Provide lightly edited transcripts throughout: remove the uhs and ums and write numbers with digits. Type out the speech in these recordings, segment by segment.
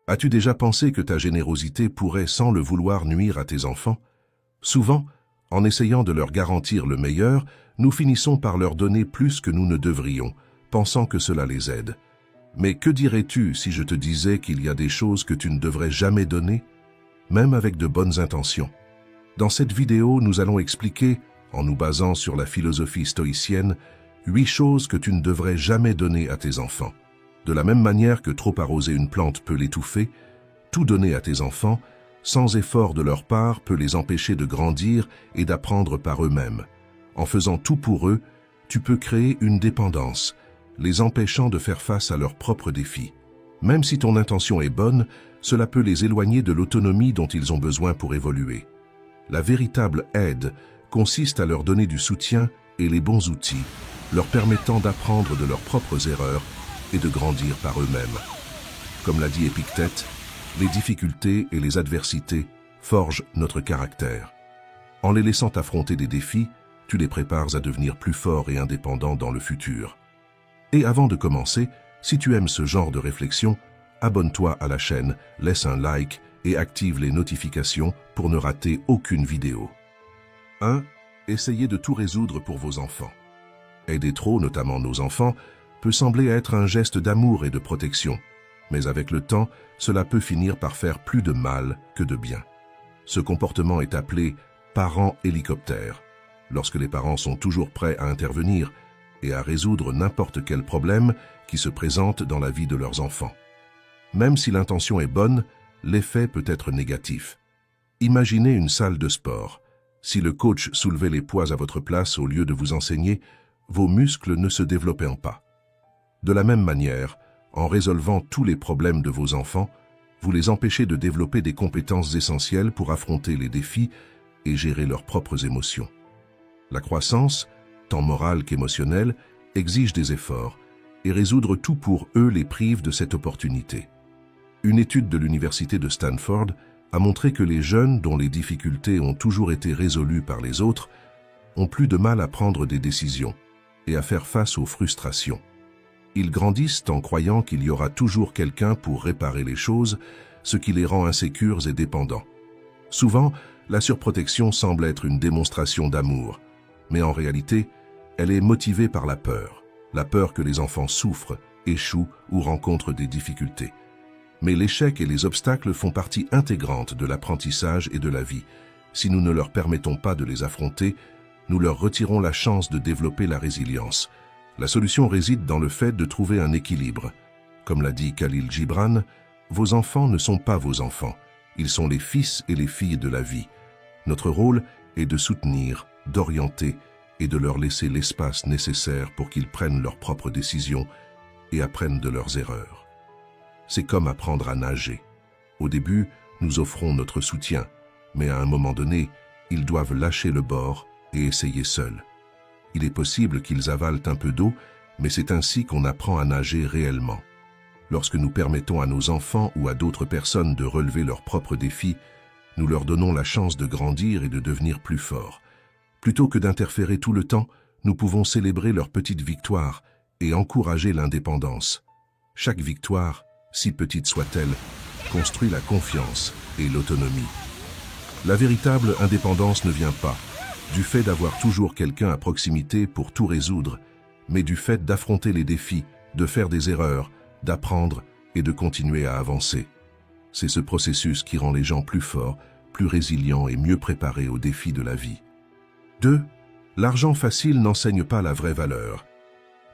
As-tu déjà pensé que ta générosité pourrait sans le vouloir nuire à tes enfants? Souvent, en essayant de leur garantir le meilleur, nous finissons par leur donner plus que nous ne devrions, pensant que cela les aide. Mais que dirais-tu si je te disais qu'il y a des choses que tu ne devrais jamais donner, même avec de bonnes intentions? Dans cette vidéo, nous allons expliquer, en nous basant sur la philosophie stoïcienne, 8 choses que tu ne devrais jamais donner à tes enfants. De la même manière que trop arroser une plante peut l'étouffer, tout donner à tes enfants, sans effort de leur part, peut les empêcher de grandir et d'apprendre par eux-mêmes. En faisant tout pour eux, tu peux créer une dépendance, les empêchant de faire face à leurs propres défis. Même si ton intention est bonne, cela peut les éloigner de l'autonomie dont ils ont besoin pour évoluer. La véritable aide consiste à leur donner du soutien et les bons outils, leur permettant d'apprendre de leurs propres erreurs et de grandir par eux-mêmes. Comme l'a dit Épictète, les difficultés et les adversités forgent notre caractère. En les laissant affronter des défis, tu les prépares à devenir plus forts et indépendants dans le futur. Et avant de commencer, si tu aimes ce genre de réflexion, abonne-toi à la chaîne, laisse un like et active les notifications pour ne rater aucune vidéo. 1. Essayez de tout résoudre pour vos enfants. Aider trop, notamment nos enfants, peut sembler être un geste d'amour et de protection, mais avec le temps, cela peut finir par faire plus de mal que de bien. Ce comportement est appelé « parent hélicoptère », lorsque les parents sont toujours prêts à intervenir et à résoudre n'importe quel problème qui se présente dans la vie de leurs enfants. Même si l'intention est bonne, l'effet peut être négatif. Imaginez une salle de sport. Si le coach soulevait les poids à votre place au lieu de vous enseigner, vos muscles ne se développaient pas. De la même manière, en résolvant tous les problèmes de vos enfants, vous les empêchez de développer des compétences essentielles pour affronter les défis et gérer leurs propres émotions. La croissance, tant morale qu'émotionnelle, exige des efforts, et résoudre tout pour eux les prive de cette opportunité. Une étude de l'université de Stanford a montré que les jeunes dont les difficultés ont toujours été résolues par les autres ont plus de mal à prendre des décisions et à faire face aux frustrations. Ils grandissent en croyant qu'il y aura toujours quelqu'un pour réparer les choses, ce qui les rend insécures et dépendants. Souvent, la surprotection semble être une démonstration d'amour, mais en réalité, elle est motivée par la peur que les enfants souffrent, échouent ou rencontrent des difficultés. Mais l'échec et les obstacles font partie intégrante de l'apprentissage et de la vie. Si nous ne leur permettons pas de les affronter, nous leur retirons la chance de développer la résilience. La solution réside dans le fait de trouver un équilibre. Comme l'a dit Khalil Gibran, vos enfants ne sont pas vos enfants, ils sont les fils et les filles de la vie. Notre rôle est de soutenir, d'orienter et de leur laisser l'espace nécessaire pour qu'ils prennent leurs propres décisions et apprennent de leurs erreurs. C'est comme apprendre à nager. Au début, nous offrons notre soutien, mais à un moment donné, ils doivent lâcher le bord et essayer seuls. Il est possible qu'ils avalent un peu d'eau, mais c'est ainsi qu'on apprend à nager réellement. Lorsque nous permettons à nos enfants ou à d'autres personnes de relever leurs propres défis, nous leur donnons la chance de grandir et de devenir plus forts. Plutôt que d'interférer tout le temps, nous pouvons célébrer leurs petites victoires et encourager l'indépendance. Chaque victoire, si petite soit-elle, construit la confiance et l'autonomie. La véritable indépendance ne vient pas du fait d'avoir toujours quelqu'un à proximité pour tout résoudre, mais du fait d'affronter les défis, de faire des erreurs, d'apprendre et de continuer à avancer. C'est ce processus qui rend les gens plus forts, plus résilients et mieux préparés aux défis de la vie. 2. L'argent facile n'enseigne pas la vraie valeur.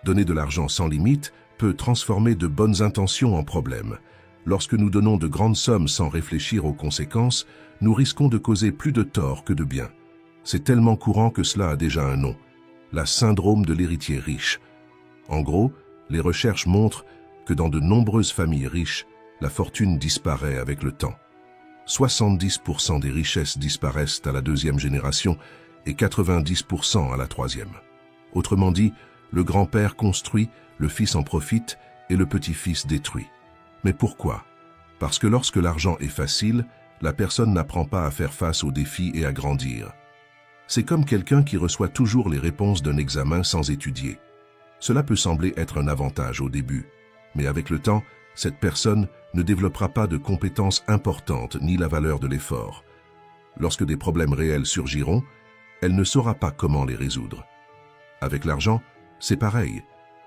Donner de l'argent sans limite peut transformer de bonnes intentions en problèmes. Lorsque nous donnons de grandes sommes sans réfléchir aux conséquences, nous risquons de causer plus de tort que de bien. C'est tellement courant que cela a déjà un nom, la syndrome de l'héritier riche. En gros, les recherches montrent que dans de nombreuses familles riches, la fortune disparaît avec le temps. 70% des richesses disparaissent à la 2e génération et 90% à la 3e. Autrement dit, le grand-père construit, le fils en profite et le petit-fils détruit. Mais pourquoi? Parce que lorsque l'argent est facile, la personne n'apprend pas à faire face aux défis et à grandir. C'est comme quelqu'un qui reçoit toujours les réponses d'un examen sans étudier. Cela peut sembler être un avantage au début, mais avec le temps, cette personne ne développera pas de compétences importantes ni la valeur de l'effort. Lorsque des problèmes réels surgiront, elle ne saura pas comment les résoudre. Avec l'argent, c'est pareil.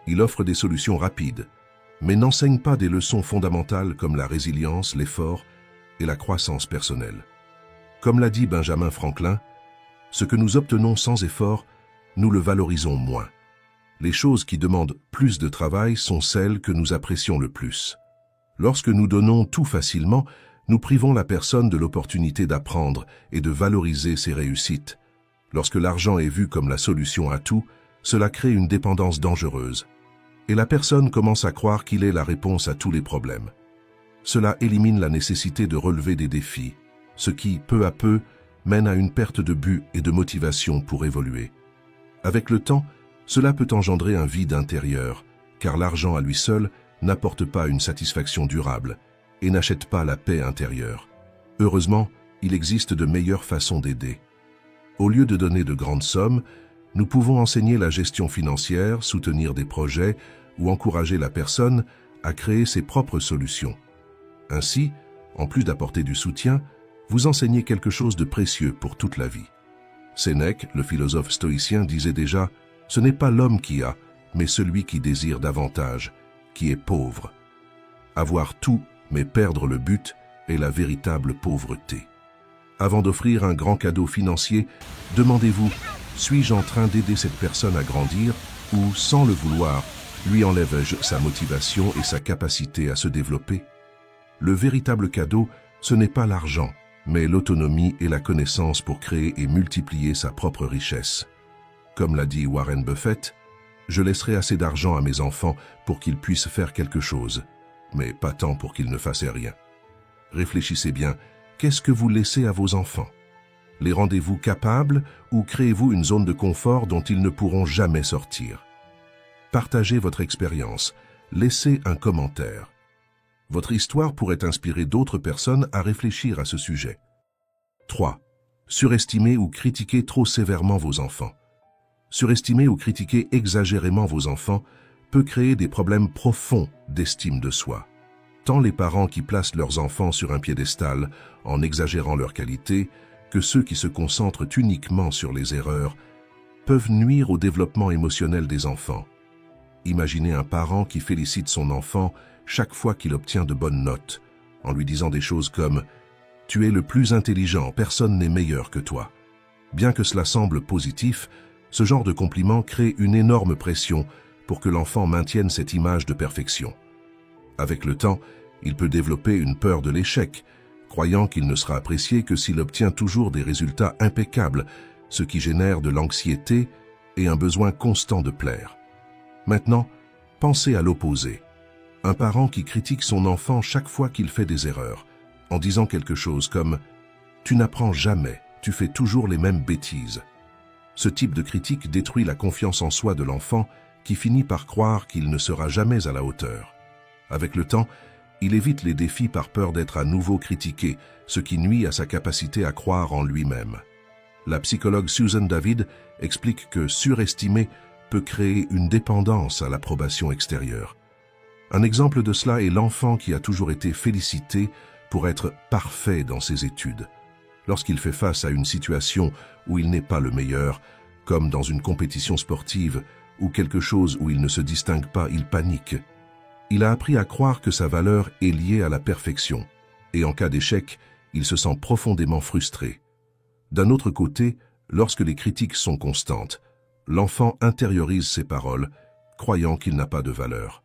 Il offre des solutions rapides, mais n'enseigne pas des leçons fondamentales comme la résilience, l'effort et la croissance personnelle. Comme l'a dit Benjamin Franklin, ce que nous obtenons sans effort, nous le valorisons moins. Les choses qui demandent plus de travail sont celles que nous apprécions le plus. Lorsque nous donnons tout facilement, nous privons la personne de l'opportunité d'apprendre et de valoriser ses réussites. Lorsque l'argent est vu comme la solution à tout, cela crée une dépendance dangereuse. Et la personne commence à croire qu'il est la réponse à tous les problèmes. Cela élimine la nécessité de relever des défis, ce qui, peu à peu, mène à une perte de but et de motivation pour évoluer. Avec le temps, cela peut engendrer un vide intérieur, car l'argent à lui seul n'apporte pas une satisfaction durable et n'achète pas la paix intérieure. Heureusement, il existe de meilleures façons d'aider. Au lieu de donner de grandes sommes, nous pouvons enseigner la gestion financière, soutenir des projets ou encourager la personne à créer ses propres solutions. Ainsi, en plus d'apporter du soutien, vous enseignez quelque chose de précieux pour toute la vie. Sénèque, le philosophe stoïcien, disait déjà « Ce n'est pas l'homme qui a, mais celui qui désire davantage, qui est pauvre. » Avoir tout, mais perdre le but, est la véritable pauvreté. Avant d'offrir un grand cadeau financier, demandez-vous « Suis-je en train d'aider cette personne à grandir ou, sans le vouloir, lui enlève-je sa motivation et sa capacité à se développer ?» Le véritable cadeau, ce n'est pas l'argent, mais l'autonomie et la connaissance pour créer et multiplier sa propre richesse. Comme l'a dit Warren Buffett, « Je laisserai assez d'argent à mes enfants pour qu'ils puissent faire quelque chose, mais pas tant pour qu'ils ne fassent rien. » Réfléchissez bien, qu'est-ce que vous laissez à vos enfants? Les rendez-vous capables ou créez-vous une zone de confort dont ils ne pourront jamais sortir? Partagez votre expérience, laissez un commentaire. Votre histoire pourrait inspirer d'autres personnes à réfléchir à ce sujet. 3. Surestimer ou critiquer trop sévèrement vos enfants. Surestimer ou critiquer exagérément vos enfants peut créer des problèmes profonds d'estime de soi. Tant les parents qui placent leurs enfants sur un piédestal en exagérant leurs qualités que ceux qui se concentrent uniquement sur les erreurs peuvent nuire au développement émotionnel des enfants. Imaginez un parent qui félicite son enfant chaque fois qu'il obtient de bonnes notes, en lui disant des choses comme « Tu es le plus intelligent, personne n'est meilleur que toi ». Bien que cela semble positif, ce genre de compliment crée une énorme pression pour que l'enfant maintienne cette image de perfection. Avec le temps, il peut développer une peur de l'échec, croyant qu'il ne sera apprécié que s'il obtient toujours des résultats impeccables, ce qui génère de l'anxiété et un besoin constant de plaire. Maintenant, pensez à l'opposé. Un parent qui critique son enfant chaque fois qu'il fait des erreurs, en disant quelque chose comme « Tu n'apprends jamais, tu fais toujours les mêmes bêtises ». Ce type de critique détruit la confiance en soi de l'enfant qui finit par croire qu'il ne sera jamais à la hauteur. Avec le temps, il évite les défis par peur d'être à nouveau critiqué, ce qui nuit à sa capacité à croire en lui-même. La psychologue Susan David explique que surestimer peut créer une dépendance à l'approbation extérieure. Un exemple de cela est l'enfant qui a toujours été félicité pour être parfait dans ses études. Lorsqu'il fait face à une situation où il n'est pas le meilleur, comme dans une compétition sportive ou quelque chose où il ne se distingue pas, il panique. Il a appris à croire que sa valeur est liée à la perfection, et en cas d'échec, il se sent profondément frustré. D'un autre côté, lorsque les critiques sont constantes, l'enfant intériorise ses paroles, croyant qu'il n'a pas de valeur.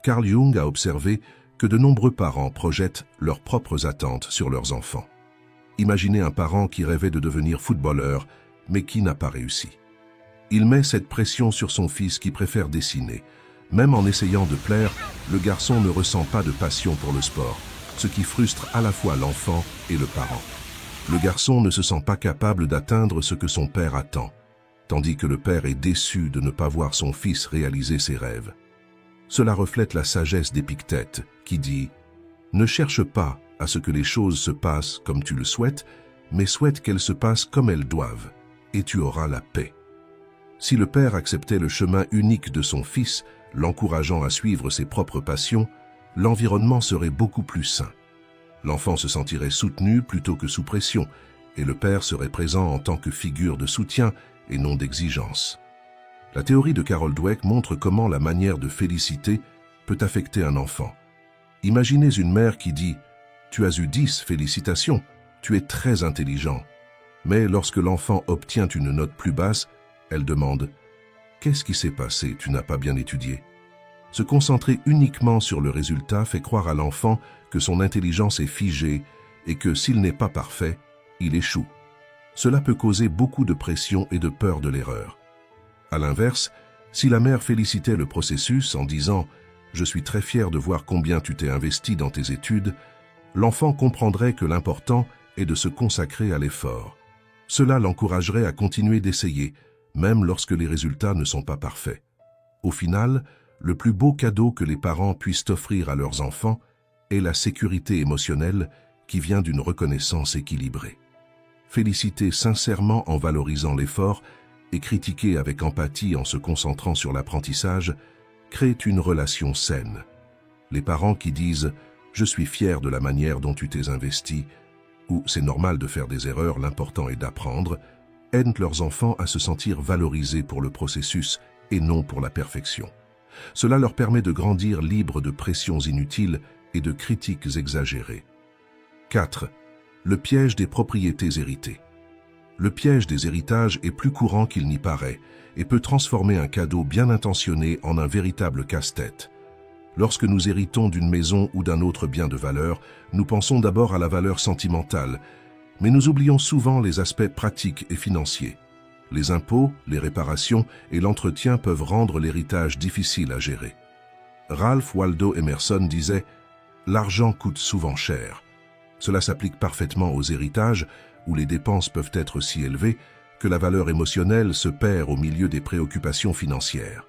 Carl Jung a observé que de nombreux parents projettent leurs propres attentes sur leurs enfants. Imaginez un parent qui rêvait de devenir footballeur, mais qui n'a pas réussi. Il met cette pression sur son fils qui préfère dessiner. Même en essayant de plaire, le garçon ne ressent pas de passion pour le sport, ce qui frustre à la fois l'enfant et le parent. Le garçon ne se sent pas capable d'atteindre ce que son père attend, tandis que le père est déçu de ne pas voir son fils réaliser ses rêves. Cela reflète la sagesse d'Épictète, qui dit « Ne cherche pas à ce que les choses se passent comme tu le souhaites, mais souhaite qu'elles se passent comme elles doivent, et tu auras la paix. » Si le père acceptait le chemin unique de son fils, l'encourageant à suivre ses propres passions, l'environnement serait beaucoup plus sain. L'enfant se sentirait soutenu plutôt que sous pression, et le père serait présent en tant que figure de soutien et non d'exigence. La théorie de Carol Dweck montre comment la manière de féliciter peut affecter un enfant. Imaginez une mère qui dit « Tu as eu 10, félicitations, tu es très intelligent ». Mais lorsque l'enfant obtient une note plus basse, elle demande « Qu'est-ce qui s'est passé, tu n'as pas bien étudié ?» Se concentrer uniquement sur le résultat fait croire à l'enfant que son intelligence est figée et que s'il n'est pas parfait, il échoue. Cela peut causer beaucoup de pression et de peur de l'erreur. À l'inverse, si la mère félicitait le processus en disant « Je suis très fier de voir combien tu t'es investi dans tes études », l'enfant comprendrait que l'important est de se consacrer à l'effort. Cela l'encouragerait à continuer d'essayer, même lorsque les résultats ne sont pas parfaits. Au final, le plus beau cadeau que les parents puissent offrir à leurs enfants est la sécurité émotionnelle qui vient d'une reconnaissance équilibrée. Féliciter sincèrement en valorisant l'effort et critiquer avec empathie en se concentrant sur l'apprentissage crée une relation saine. Les parents qui disent « Je suis fier de la manière dont tu t'es investi » ou « C'est normal de faire des erreurs, l'important est d'apprendre » aident leurs enfants à se sentir valorisés pour le processus et non pour la perfection. Cela leur permet de grandir libres de pressions inutiles et de critiques exagérées. 4. Le piège des propriétés héritées. Le piège des héritages est plus courant qu'il n'y paraît et peut transformer un cadeau bien intentionné en un véritable casse-tête. Lorsque nous héritons d'une maison ou d'un autre bien de valeur, nous pensons d'abord à la valeur sentimentale, mais nous oublions souvent les aspects pratiques et financiers. Les impôts, les réparations et l'entretien peuvent rendre l'héritage difficile à gérer. Ralph Waldo Emerson disait « L'argent coûte souvent cher ». Cela s'applique parfaitement aux héritages où les dépenses peuvent être si élevées que la valeur émotionnelle se perd au milieu des préoccupations financières.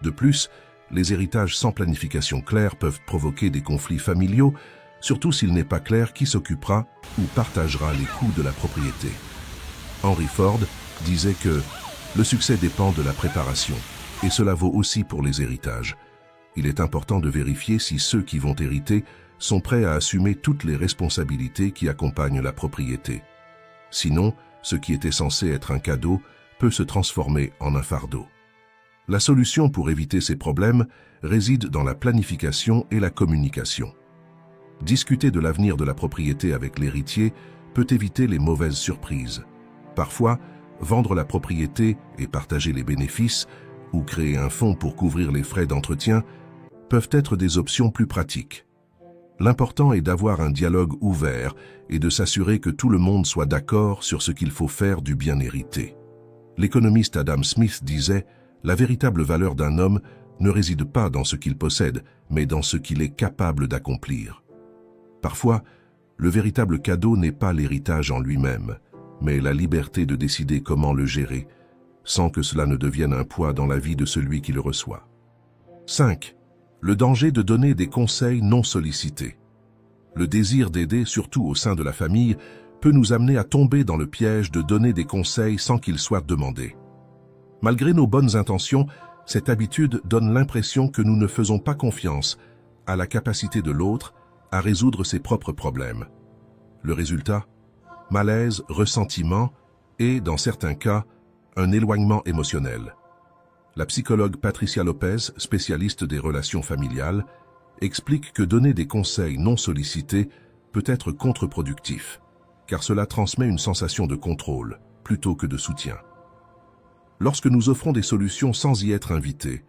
De plus, les héritages sans planification claire peuvent provoquer des conflits familiaux, surtout s'il n'est pas clair qui s'occupera ou partagera les coûts de la propriété. Henry Ford disait que le succès dépend de la préparation, et cela vaut aussi pour les héritages. Il est important de vérifier si ceux qui vont hériter sont prêts à assumer toutes les responsabilités qui accompagnent la propriété. Sinon, ce qui était censé être un cadeau peut se transformer en un fardeau. La solution pour éviter ces problèmes réside dans la planification et la communication. Discuter de l'avenir de la propriété avec l'héritier peut éviter les mauvaises surprises. Parfois, vendre la propriété et partager les bénéfices, ou créer un fonds pour couvrir les frais d'entretien, peuvent être des options plus pratiques. L'important est d'avoir un dialogue ouvert et de s'assurer que tout le monde soit d'accord sur ce qu'il faut faire du bien hérité. L'économiste Adam Smith disait « La véritable valeur d'un homme ne réside pas dans ce qu'il possède, mais dans ce qu'il est capable d'accomplir. » Parfois, le véritable cadeau n'est pas l'héritage en lui-même, mais la liberté de décider comment le gérer, sans que cela ne devienne un poids dans la vie de celui qui le reçoit. 5. Le danger de donner des conseils non sollicités. Le désir d'aider, surtout au sein de la famille, peut nous amener à tomber dans le piège de donner des conseils sans qu'ils soient demandés. Malgré nos bonnes intentions, cette habitude donne l'impression que nous ne faisons pas confiance à la capacité de l'autre à résoudre ses propres problèmes. Le résultat ? Malaise, ressentiment et, dans certains cas, un éloignement émotionnel. La psychologue Patricia Lopez, spécialiste des relations familiales, explique que donner des conseils non sollicités peut être contre-productif, car cela transmet une sensation de contrôle plutôt que de soutien. Lorsque nous offrons des solutions sans y être invités,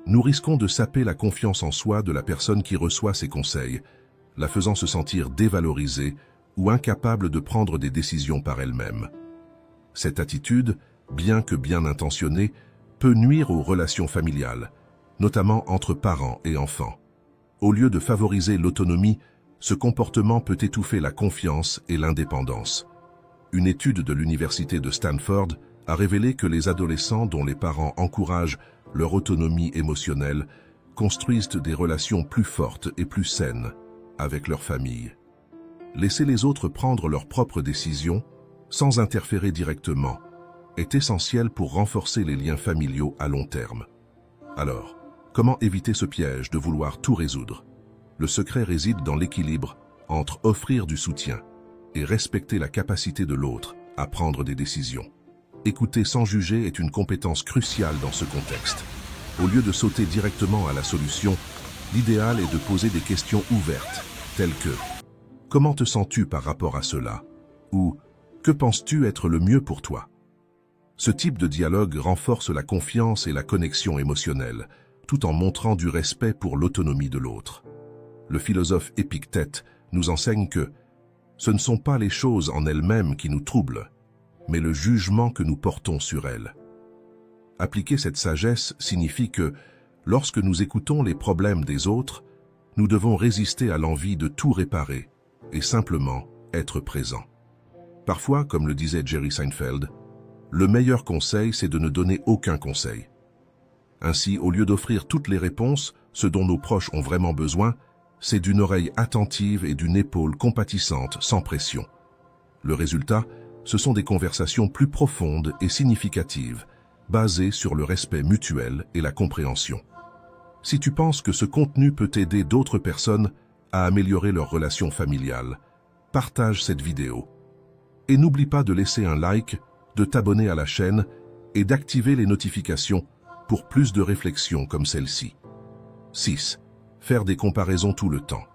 nous risquons de saper la confiance en soi de la personne qui reçoit ces conseils, la faisant se sentir dévalorisée ou incapable de prendre des décisions par elle-même. Cette attitude, bien que bien intentionnée, peut nuire aux relations familiales, notamment entre parents et enfants. Au lieu de favoriser l'autonomie, ce comportement peut étouffer la confiance et l'indépendance. Une étude de l'université de Stanford a révélé que les adolescents dont les parents encouragent leur autonomie émotionnelle construisent des relations plus fortes et plus saines avec leur famille. Laisser les autres prendre leurs propres décisions, sans interférer directement, est essentiel pour renforcer les liens familiaux à long terme. Alors, comment éviter ce piège de vouloir tout résoudre? Le secret réside dans l'équilibre entre offrir du soutien et respecter la capacité de l'autre à prendre des décisions. Écouter sans juger est une compétence cruciale dans ce contexte. Au lieu de sauter directement à la solution, l'idéal est de poser des questions ouvertes, telles que « Comment te sens-tu par rapport à cela ?» ou « Que penses-tu être le mieux pour toi ?» Ce type de dialogue renforce la confiance et la connexion émotionnelle, tout en montrant du respect pour l'autonomie de l'autre. Le philosophe Épictète nous enseigne que ce ne sont pas les choses en elles-mêmes qui nous troublent, mais le jugement que nous portons sur elles. Appliquer cette sagesse signifie que, lorsque nous écoutons les problèmes des autres, nous devons résister à l'envie de tout réparer et simplement être présents. Parfois, comme le disait Jerry Seinfeld, le meilleur conseil, c'est de ne donner aucun conseil. Ainsi, au lieu d'offrir toutes les réponses, ce dont nos proches ont vraiment besoin, c'est d'une oreille attentive et d'une épaule compatissante, sans pression. Le résultat, ce sont des conversations plus profondes et significatives, basées sur le respect mutuel et la compréhension. Si tu penses que ce contenu peut aider d'autres personnes à améliorer leur relation familiale, partage cette vidéo. Et n'oublie pas de laisser un like, de t'abonner à la chaîne et d'activer les notifications pour plus de réflexions comme celle-ci. 6. Faire des comparaisons tout le temps.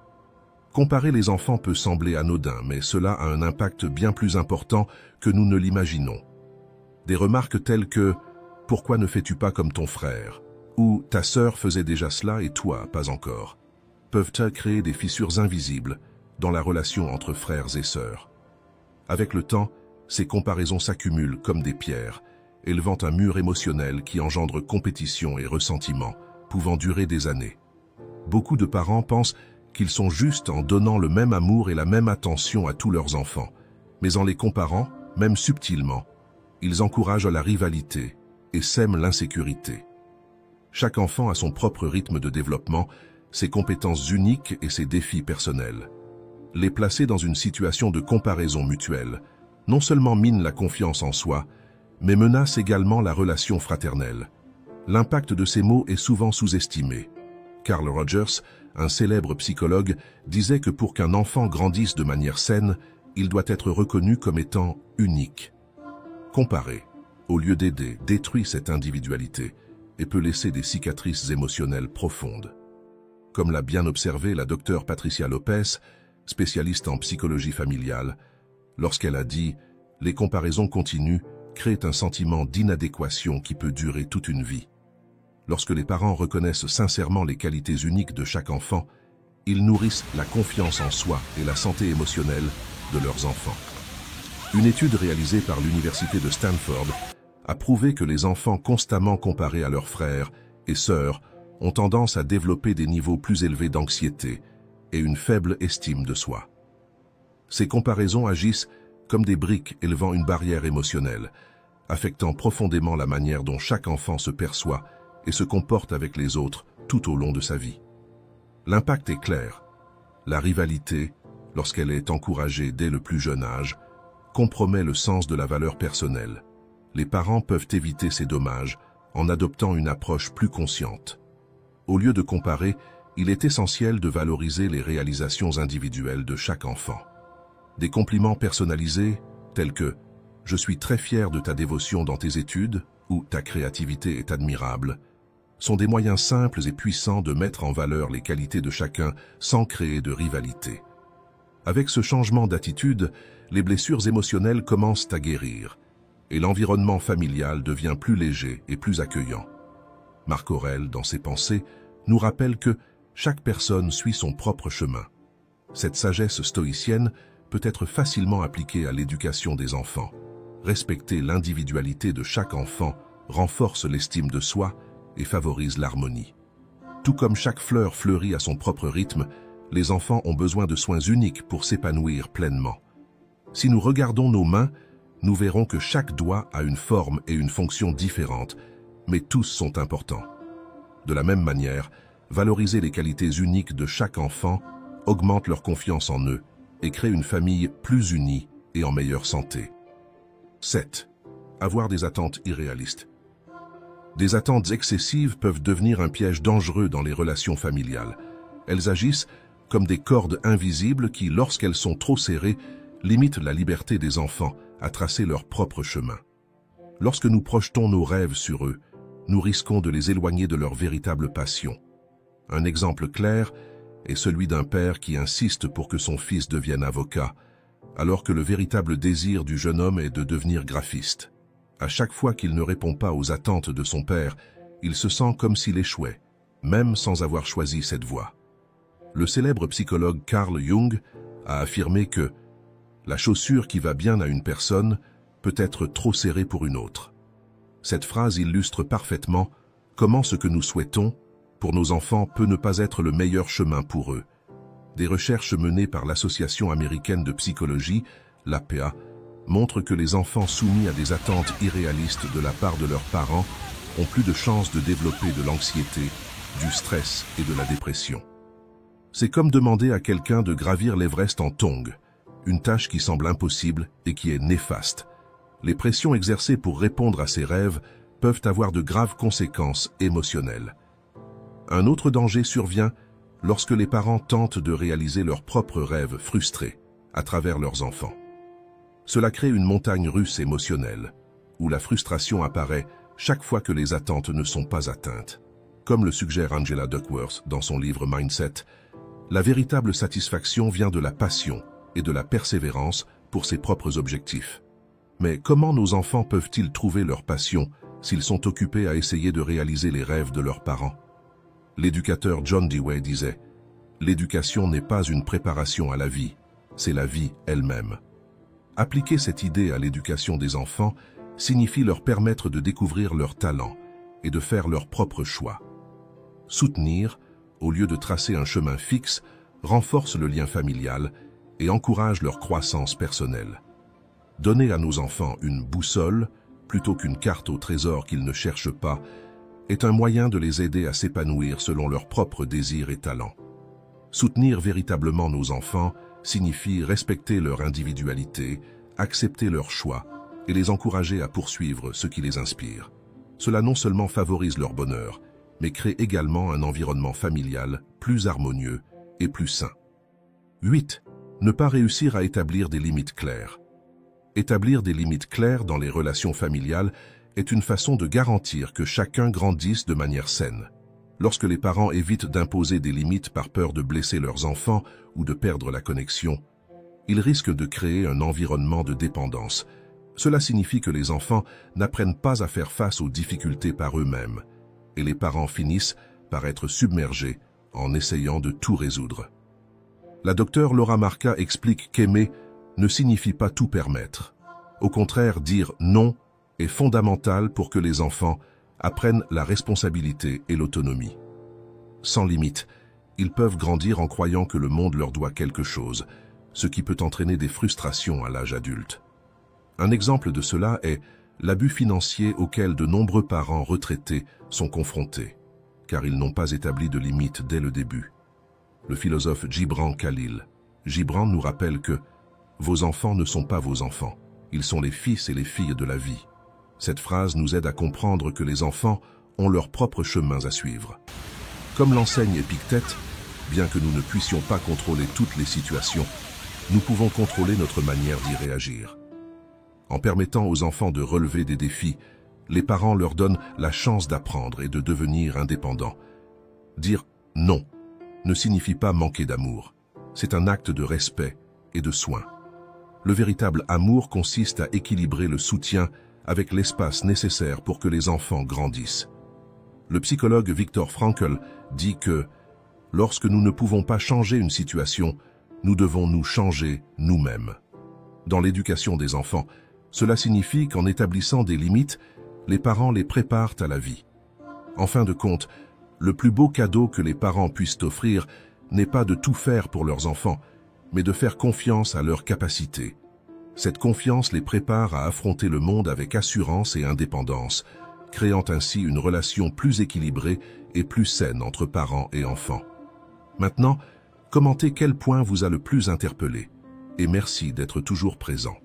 Comparer les enfants peut sembler anodin, mais cela a un impact bien plus important que nous ne l'imaginons. Des remarques telles que « Pourquoi ne fais-tu pas comme ton frère ?» ou « Ta sœur faisait déjà cela et toi, pas encore » peuvent créer des fissures invisibles dans la relation entre frères et sœurs. Avec le temps, ces comparaisons s'accumulent comme des pierres, élevant un mur émotionnel qui engendre compétition et ressentiment, pouvant durer des années. Beaucoup de parents pensent qu'ils sont justes en donnant le même amour et la même attention à tous leurs enfants, mais en les comparant, même subtilement, ils encouragent à la rivalité et sèment l'insécurité. Chaque enfant a son propre rythme de développement, ses compétences uniques et ses défis personnels. Les placer dans une situation de comparaison mutuelle non seulement mine la confiance en soi, mais menace également la relation fraternelle. L'impact de ces mots est souvent sous-estimé. Carl Rogers, un célèbre psychologue, disait que pour qu'un enfant grandisse de manière saine, il doit être reconnu comme étant unique. Comparer, au lieu d'aider, détruit cette individualité et peut laisser des cicatrices émotionnelles profondes. Comme l'a bien observé la docteure Patricia Lopez, spécialiste en psychologie familiale, lorsqu'elle a dit « Les comparaisons continues créent un sentiment d'inadéquation qui peut durer toute une vie ». Lorsque les parents reconnaissent sincèrement les qualités uniques de chaque enfant, ils nourrissent la confiance en soi et la santé émotionnelle de leurs enfants. Une étude réalisée par l'université de Stanford a prouvé que les enfants constamment comparés à leurs frères et sœurs ont tendance à développer des niveaux plus élevés d'anxiété et une faible estime de soi. Ces comparaisons agissent comme des briques élevant une barrière émotionnelle, affectant profondément la manière dont chaque enfant se perçoit et se comporte avec les autres tout au long de sa vie. L'impact est clair. La rivalité, lorsqu'elle est encouragée dès le plus jeune âge, compromet le sens de la valeur personnelle. Les parents peuvent éviter ces dommages en adoptant une approche plus consciente. Au lieu de comparer, il est essentiel de valoriser les réalisations individuelles de chaque enfant. Des compliments personnalisés, tels que « Je suis très fier de ta dévotion dans tes études » ou « Ta créativité est admirable », sont des moyens simples et puissants de mettre en valeur les qualités de chacun sans créer de rivalité. Avec ce changement d'attitude, les blessures émotionnelles commencent à guérir et l'environnement familial devient plus léger et plus accueillant. Marc Aurèle, dans ses pensées, nous rappelle que chaque personne suit son propre chemin. Cette sagesse stoïcienne peut être facilement appliquée à l'éducation des enfants. Respecter l'individualité de chaque enfant renforce l'estime de soi et favorise l'harmonie. Tout comme chaque fleur fleurit à son propre rythme, les enfants ont besoin de soins uniques pour s'épanouir pleinement. Si nous regardons nos mains, nous verrons que chaque doigt a une forme et une fonction différentes, mais tous sont importants. De la même manière, valoriser les qualités uniques de chaque enfant augmente leur confiance en eux et crée une famille plus unie et en meilleure santé. 7. Avoir des attentes irréalistes. Des attentes excessives peuvent devenir un piège dangereux dans les relations familiales. Elles agissent comme des cordes invisibles qui, lorsqu'elles sont trop serrées, limitent la liberté des enfants à tracer leur propre chemin. Lorsque nous projetons nos rêves sur eux, nous risquons de les éloigner de leur véritable passion. Un exemple clair est celui d'un père qui insiste pour que son fils devienne avocat, alors que le véritable désir du jeune homme est de devenir graphiste. À chaque fois qu'il ne répond pas aux attentes de son père, il se sent comme s'il échouait, même sans avoir choisi cette voie. Le célèbre psychologue Carl Jung a affirmé que la chaussure qui va bien à une personne peut être trop serrée pour une autre. Cette phrase illustre parfaitement comment ce que nous souhaitons pour nos enfants peut ne pas être le meilleur chemin pour eux. Des recherches menées par l'Association américaine de psychologie, l'APA, montrent que les enfants soumis à des attentes irréalistes de la part de leurs parents ont plus de chances de développer de l'anxiété, du stress et de la dépression. C'est comme demander à quelqu'un de gravir l'Everest en tongs, une tâche qui semble impossible et qui est néfaste. Les pressions exercées pour répondre à ces rêves peuvent avoir de graves conséquences émotionnelles. Un autre danger survient lorsque les parents tentent de réaliser leurs propres rêves frustrés à travers leurs enfants. Cela crée une montagne russe émotionnelle, où la frustration apparaît chaque fois que les attentes ne sont pas atteintes. Comme le suggère Angela Duckworth dans son livre Mindset, la véritable satisfaction vient de la passion et de la persévérance pour ses propres objectifs. Mais comment nos enfants peuvent-ils trouver leur passion s'ils sont occupés à essayer de réaliser les rêves de leurs parents? L'éducateur John Dewey disait « L'éducation n'est pas une préparation à la vie, c'est la vie elle-même ». Appliquer cette idée à l'éducation des enfants signifie leur permettre de découvrir leurs talents et de faire leurs propres choix. Soutenir, au lieu de tracer un chemin fixe, renforce le lien familial et encourage leur croissance personnelle. Donner à nos enfants une boussole, plutôt qu'une carte au trésor qu'ils ne cherchent pas, est un moyen de les aider à s'épanouir selon leurs propres désirs et talents. Soutenir véritablement nos enfants signifie respecter leur individualité, accepter leurs choix et les encourager à poursuivre ce qui les inspire. Cela non seulement favorise leur bonheur, mais crée également un environnement familial plus harmonieux et plus sain. 8. Ne pas réussir à établir des limites claires. Établir des limites claires dans les relations familiales est une façon de garantir que chacun grandisse de manière saine. Lorsque les parents évitent d'imposer des limites par peur de blesser leurs enfants ou de perdre la connexion, ils risquent de créer un environnement de dépendance. Cela signifie que les enfants n'apprennent pas à faire face aux difficultés par eux-mêmes, et les parents finissent par être submergés en essayant de tout résoudre. La docteure Laura Marca explique qu'aimer ne signifie pas tout permettre. Au contraire, dire non est fondamental pour que les enfants apprennent la responsabilité et l'autonomie. Sans limite, ils peuvent grandir en croyant que le monde leur doit quelque chose, ce qui peut entraîner des frustrations à l'âge adulte. Un exemple de cela est l'abus financier auquel de nombreux parents retraités sont confrontés, car ils n'ont pas établi de limites dès le début. Le philosophe Gibran Khalil. Gibran nous rappelle que vos enfants ne sont pas vos enfants, ils sont les fils et les filles de la vie. Cette phrase nous aide à comprendre que les enfants ont leurs propres chemins à suivre. Comme l'enseigne Épictète, bien que nous ne puissions pas contrôler toutes les situations, nous pouvons contrôler notre manière d'y réagir. En permettant aux enfants de relever des défis, les parents leur donnent la chance d'apprendre et de devenir indépendants. Dire non ne signifie pas manquer d'amour. C'est un acte de respect et de soin. Le véritable amour consiste à équilibrer le soutien avec l'espace nécessaire pour que les enfants grandissent. Le psychologue Viktor Frankl dit que lorsque nous ne pouvons pas changer une situation, nous devons nous changer nous-mêmes. Dans l'éducation des enfants, cela signifie qu'en établissant des limites, les parents les préparent à la vie. En fin de compte, le plus beau cadeau que les parents puissent offrir n'est pas de tout faire pour leurs enfants, mais de faire confiance à leurs capacités. Cette confiance les prépare à affronter le monde avec assurance et indépendance, créant ainsi une relation plus équilibrée et plus saine entre parents et enfants. Maintenant, commentez quel point vous a le plus interpellé, et merci d'être toujours présent.